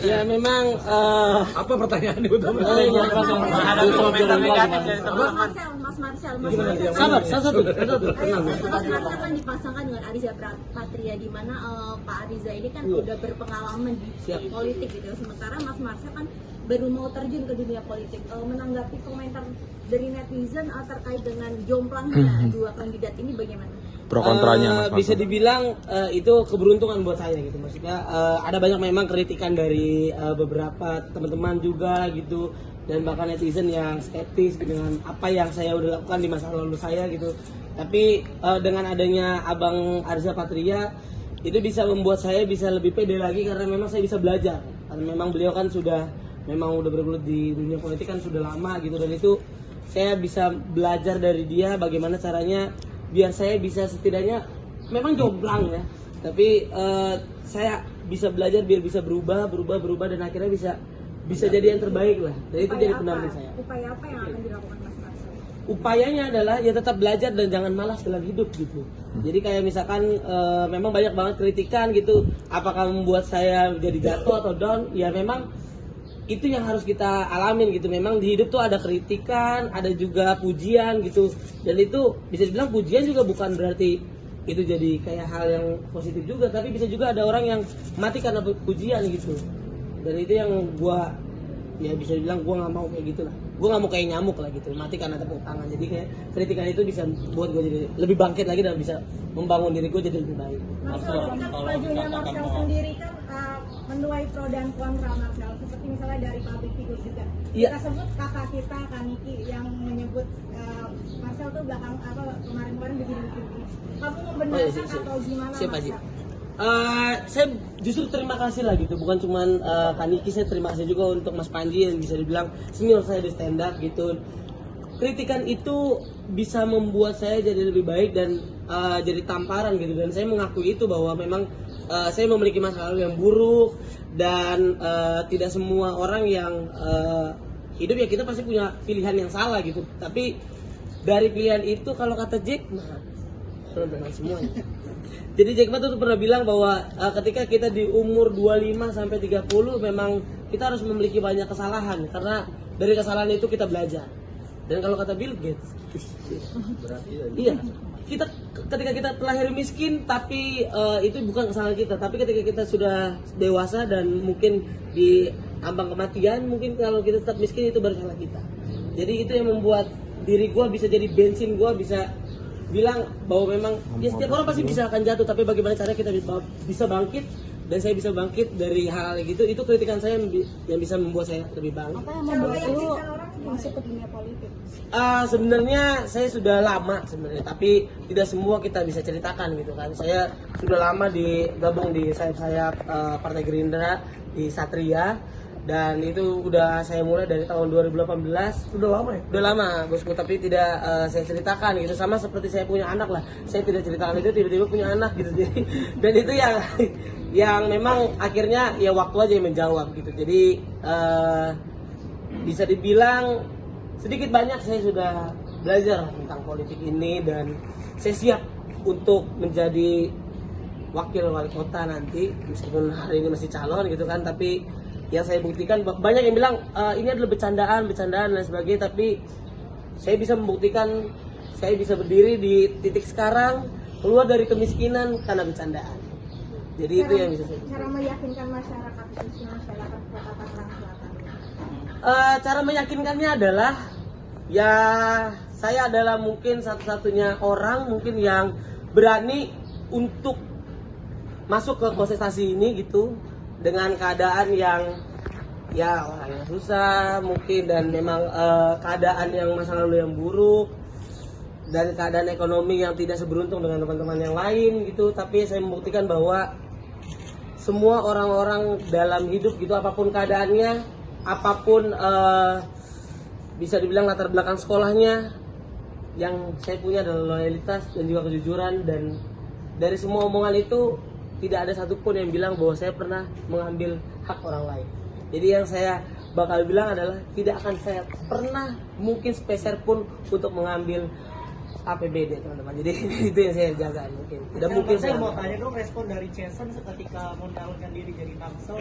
Ya memang Apa pertanyaannya untuk Mas Marcel, sabar satu. Mas Marcel kan dipasangkan dengan Ariza Patria, di mana Pak Ariza ini kan udah berpengalaman di politik gitu. Sementara Mas Marcel kan baru mau terjun ke dunia politik. Menanggapi komentar dari netizen terkait dengan jomplangnya dua kandidat ini bagaimana? Pro kontranya Mas Bisa Marcel. dibilang itu keberuntungan buat saya gitu, maksudnya ada banyak memang kritikan dari beberapa teman-teman juga gitu, dan bahkan netizen yang skeptis dengan apa yang saya udah lakukan di masa lalu saya gitu. Tapi dengan adanya Abang Ariza Patria itu bisa membuat saya bisa lebih pede lagi, karena memang saya bisa belajar, karena memang beliau kan sudah memang udah bergelut di dunia politik kan sudah lama gitu, dan itu saya bisa belajar dari dia bagaimana caranya biar saya bisa setidaknya memang jomplang ya, tapi saya bisa belajar biar bisa berubah dan akhirnya bisa jadi yang terbaik lah. Dan itu jadi pendamping saya. Upaya apa yang akan dilakukan Mas Marcel? Upayanya adalah ya tetap belajar dan jangan malas dalam hidup gitu. Jadi kayak misalkan memang banyak banget kritikan gitu, apakah membuat saya jadi jatuh atau down? Ya memang itu yang harus kita alamin gitu. Memang di hidup tuh ada kritikan, ada juga pujian gitu. Dan itu bisa dibilang pujian juga bukan berarti itu jadi kayak hal yang positif juga, tapi bisa juga ada orang yang mati karena pujian gitu. Dan itu yang gua ya bisa dibilang gua nggak mau kayak gitu lah. Gua nggak mau kayak nyamuk lah gitu, mati karena tepuk tangan. Jadi kayak kritikan itu bisa buat gua jadi lebih bangkit lagi dan bisa membangun diri gua jadi lebih baik. Marcel, kan majunya Marcel sendiri kan menuai pro dan kontra Marcel, seperti misalnya dari public figure juga. Iya. Kita sebut kakak kita Kaniki yang menyebut Marcel tuh kemarin-kemarin begini-begini. Kamu membenarkan atau gimana? Siapa aja? Marcel? Saya justru terima kasih lah gitu, bukan cuman Kaniki, saya terima kasih juga untuk Mas Panji yang bisa dibilang senior saya di stand up gitu. Kritikan itu bisa membuat saya jadi lebih baik dan jadi tamparan gitu, dan saya mengakui itu bahwa memang saya memiliki masa lalu yang buruk, dan tidak semua orang yang hidup ya kita pasti punya pilihan yang salah gitu. Tapi dari pilihan itu kalau kata Jack mah dengan semuanya. Jadi Jack Ma tuh pernah bilang bahwa ketika kita di umur 25 sampai 30 memang kita harus memiliki banyak kesalahan, karena dari kesalahan itu kita belajar. Dan kalau kata Bill Gates, iya, ketika kita terlahir miskin, tapi itu bukan kesalahan kita. Tapi ketika kita sudah dewasa dan mungkin di ambang kematian, mungkin kalau kita tetap miskin itu baru salah kita. Jadi itu yang membuat diri gue bisa jadi bensin, gue bisa bilang bahwa memang ya setiap orang pasti bisa akan jatuh, tapi bagaimana caranya kita bisa bangkit, dan saya bisa bangkit dari hal-hal gitu. Itu kritikan saya yang bisa membuat saya lebih bangkit. Apa yang membuat lu masuk ke dunia politik? Sebenarnya saya sudah lama sebenarnya, tapi tidak semua kita bisa ceritakan gitu kan. Saya sudah lama gabung di sayap-sayap Partai Gerindra di Satria, dan itu udah saya mulai dari tahun 2018. Udah lama ya? Udah lama bosku, tapi tidak saya ceritakan gitu. Sama seperti saya punya anak lah, saya tidak ceritakan itu, tiba-tiba punya anak gitu. Jadi dan itu yang memang akhirnya ya waktu aja yang menjawab gitu. Jadi bisa dibilang sedikit banyak saya sudah belajar tentang politik ini, dan saya siap untuk menjadi wakil wali kota nanti, meskipun hari ini masih calon gitu kan. Tapi yang saya buktikan, banyak yang bilang ini adalah bercandaan dan sebagainya, tapi saya bisa membuktikan saya bisa berdiri di titik sekarang, keluar dari kemiskinan karena bercandaan. Jadi itu yang bisa saya. Cara meyakinkan masyarakat, khususnya masyarakat Kota Tangerang Selatan. Cara meyakinkannya adalah ya saya adalah mungkin satu-satunya orang mungkin yang berani untuk masuk ke kontestasi ini gitu, dengan keadaan yang ya orang yang susah mungkin, dan memang keadaan yang masa lalu yang buruk, dan keadaan ekonomi yang tidak seberuntung dengan teman-teman yang lain gitu. Tapi saya membuktikan bahwa semua orang-orang dalam hidup gitu, apapun keadaannya, apapun bisa dibilang latar belakang sekolahnya, yang saya punya adalah loyalitas dan juga kejujuran. Dan dari semua omongan itu tidak ada satupun yang bilang bahwa saya pernah mengambil hak orang lain. Jadi yang saya bakal bilang adalah tidak akan saya pernah mungkin sepeser pun untuk mengambil APBD teman-teman. Jadi itu yang saya jaga mungkin. Tidak mungkin saya saya mau tanya dong respon dari Jason ketika mencalonkan diri jadi Tangsel.